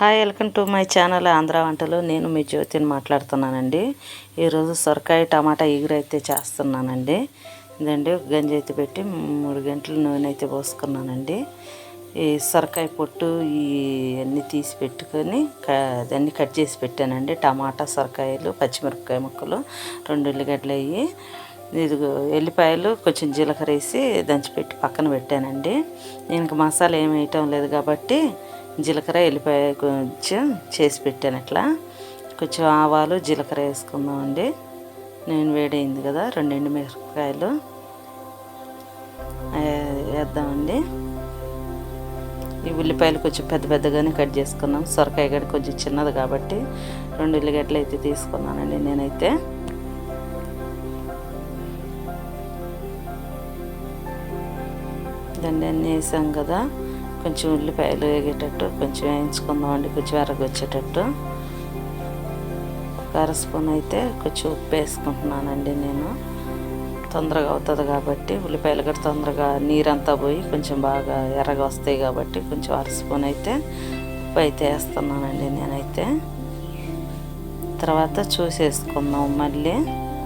Hi, welcome to my channel Andhra వంటలు. నేను మీ జ్యోతిని మాట్లాడుతున్నానండి. ఈరోజు సొరకాయ టమాటా ఎగురు అయితే చేస్తున్నానండి. ఇదండి గంజి అయితే పెట్టి 3 గంటలు నూనె అయితే పోసుకున్నానండి. ఈ సొరకాయ పొట్టు ఇవన్నీ తీసి పెట్టుకొని అన్నీ కట్ చేసి పెట్టానండి. టమాటా, సొరకాయలు, పచ్చిమిరపకాయ ముక్కలు, 2 ఉల్లిగడ్డలు అయ్యి, ఇదిగో ఎల్లిపాయలు, కొంచెం జీలకర్ర వేసి దంచిపెట్టి పక్కన పెట్టానండి. నేను మసాలా ఏమి వేయటం లేదు కాబట్టి జీలకర్ర, ఎల్లిపాయ కొంచెం చేసి పెట్టాను. ఇట్లా కొంచెం ఆవాలు, జీలకర్ర వేసుకుందామండి. నేను వేడైంది కదా, 2 ఎండుమిరపకాయలు వేద్దామండి. ఈ ఉల్లిపాయలు కొంచెం పెద్ద పెద్దగానే కట్ చేసుకున్నాం. సొరకాయ కూడా కొంచెం చిన్నది కాబట్టి 2 ఉల్లిగడ్డలు అయితే తీసుకున్నానండి. నేనైతే దాన్ని అన్నీ వేసాం కదా, కొంచెం ఉల్లిపాయలు వేగేటట్టు కొంచెం వేయించుకుందామండి. కొంచెం ఎర్రగొచ్చేటట్టు ఒక 1/2 స్పూన్ అయితే కొంచెం ఉప్పు వేసుకుంటున్నానండి. నేను తొందరగా అవుతుంది కాబట్టి, ఉల్లిపాయలు కూడా తొందరగా నీరంతా పోయి కొంచెం బాగా ఎర్రగా వస్తాయి కాబట్టి కొంచెం 1/2 స్పూన్ అయితే ఉప్పు అయితే వేస్తున్నానండి. నేనైతే తర్వాత చూసేసుకుందాం మళ్ళీ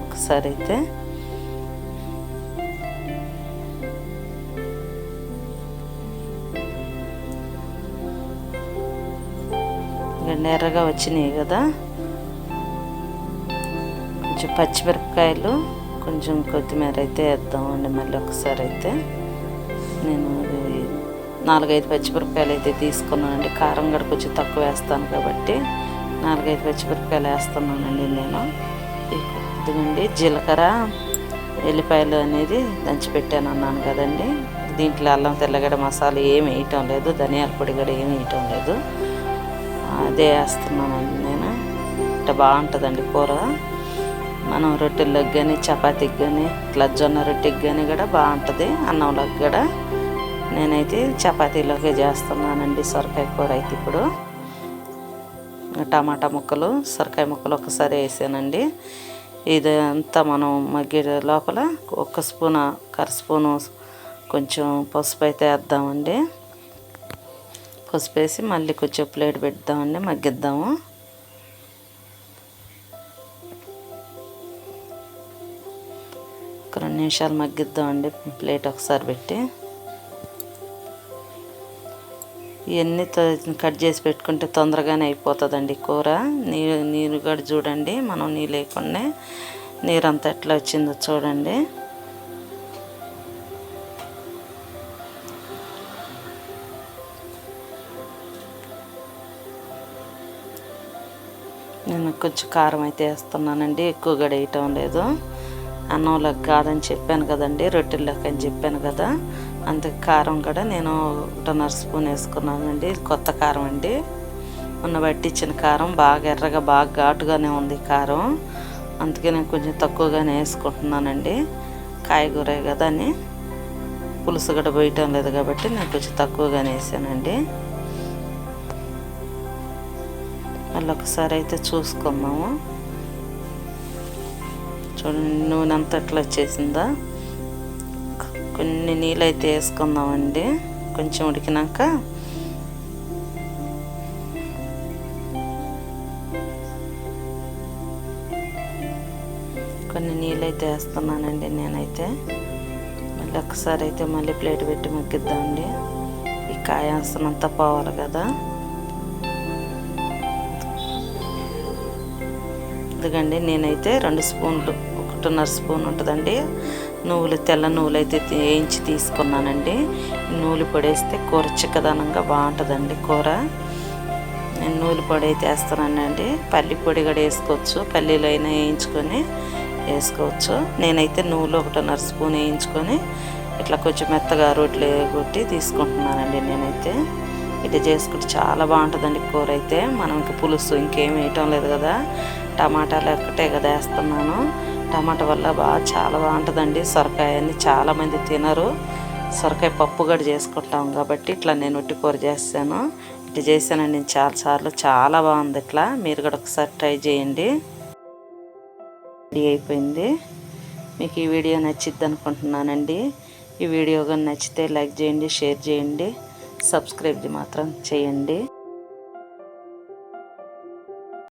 ఒకసారి అయితే. ఎర్రగా వచ్చినాయి కదా, కొంచెం పచ్చిమిరపకాయలు, కొంచెం కొత్తిమీర అయితే వేద్దామండి. మళ్ళీ ఒకసారి అయితే నేను 4-5 పచ్చిమిరపకాయలు అయితే తీసుకున్నానండి. కారం కూడా కొంచెం తక్కువ వేస్తాను కాబట్టి 4-5 పచ్చిమిరపకాయలు వేస్తున్నానండి నేను. ఇదిగోండి జీలకర్ర, ఎల్లిపాయలు అనేది దంచిపెట్టాను అన్నాను కదండి. దీంట్లో అల్లం తెల్లగడ్డ మసాలా ఏమి వేయటం లేదు, ధనియాల పొడి కూడా ఏమి వేయటం లేదు, అదే వేస్తున్నానండి నేను. ఇట్లా బాగుంటుందండి కూర. మనం రొట్టెల్లోకి కానీ, చపాతీకి కానీ, ఇట్లా జొన్న రొట్టెకి కానీ కూడా బాగుంటుంది, అన్నంలోకి కూడా. నేనైతే చపాతీలోకే చేస్తున్నానండి సొరకాయ కూర అయితే. ఇప్పుడు టమాటా ముక్కలు, సొరకాయ ముక్కలు ఒకసారి వేసానండి. ఇదంతా మనం మగ్గే లోపల 1 స్పూన్, 1/2 స్పూను కొంచెం పసుపు అయితే వేద్దామండి. పసుపు వేసి మళ్ళీ కొంచెం ప్లేట్ పెడదామండి, మగ్గిద్దాము. ఒక 2 నిమిషాలు మగ్గిద్దామండి ప్లేట్ ఒకసారి పెట్టి. ఇవన్నీ కట్ చేసి పెట్టుకుంటే తొందరగానే అయిపోతుందండి కూర. నీరు కూడా చూడండి, మనం నీళ్ళు లేకుండా నీరంతా ఎట్లా వచ్చిందో చూడండి. నేను కొంచెం కారం అయితే వేస్తున్నానండి, ఎక్కువ కూడా వేయటం లేదు. అన్నంలోకి కాదని చెప్పాను కదండి, రొట్టెల్లోకి అని చెప్పాను కదా, అందుకే కారం కూడా నేను 1.5 స్పూన్ వేసుకున్నానండి. కొత్త కారం అండి, మొన్న పట్టించిన కారం. బాగా ఎర్రగా బాగా ఘాటుగానే ఉంది కారం, అందుకే నేను కొంచెం తక్కువగానే వేసుకుంటున్నానండి. కాయగూర కదా అని పులుసు కూడా పోయటం లేదు కాబట్టి నేను కొంచెం తక్కువగానే వేసానండి. మళ్ళీ ఒకసారి అయితే చూసుకుందాము. చూడండి నూనె అంతా ఎట్లా వచ్చేసిందా. కొన్ని నీళ్ళు అయితే వేసుకుందామండి కొంచెం ఉడికినాక. కొన్ని నీళ్ళు అయితే వేస్తున్నానండి నేనైతే. మళ్ళీ ఒకసారి అయితే మళ్ళీ ప్లేట్ పెట్టి మగ్గిద్దామండి. ఈ కాయ అంతా పోవాలి కదా. ఎందుకండి నేనైతే 2 స్పూన్లు, 1.5 స్పూన్ ఉంటుందండి నువ్వులు, తెల్ల నువ్వులు అయితే వేయించి తీసుకున్నానండి. నువ్వులు పొడి వేస్తే కూర చిక్కదనంగా బాగుంటుందండి కూర. నేను నువ్వుల పొడి అయితే వేస్తానండి. పల్లి పొడి కూడా వేసుకోవచ్చు, పల్లీలు అయినా వేయించుకొని వేసుకోవచ్చు. నేనైతే నువ్వులు 1.5 స్పూన్ వేయించుకొని ఇట్లా కొంచెం మెత్తగా రోట్లు కొట్టి తీసుకుంటున్నానండి. నేనైతే ఇట్లా చేసుకుంటే చాలా బాగుంటుందండి కూర అయితే. మనం ఇంక పులుసు ఇంకేం వేయటం లేదు కదా, టమాటాలు ఒక్కటే కదా వేస్తున్నాను. టమాటా వల్ల చాలా బాగుంటుందండి. సొరకాయ అని చాలామంది తినరు, సొరకాయ పప్పు కూడా చేసుకుంటాం కాబట్టి ఇట్లా నేను ఉట్టి కూర చేస్తాను. ఇట్లా చేశానండి నేను చాలాసార్లు, చాలా బాగుంది. ఇట్లా మీరు కూడా ఒకసారి ట్రై చేయండి. రెడీ అయిపోయింది. మీకు ఈ వీడియో నచ్చిద్ది అనుకుంటున్నానండి. ఈ వీడియో కానీ నచ్చితే లైక్ చేయండి, షేర్ చేయండి, సబ్స్క్రైబ్ మాత్రం చేయండి.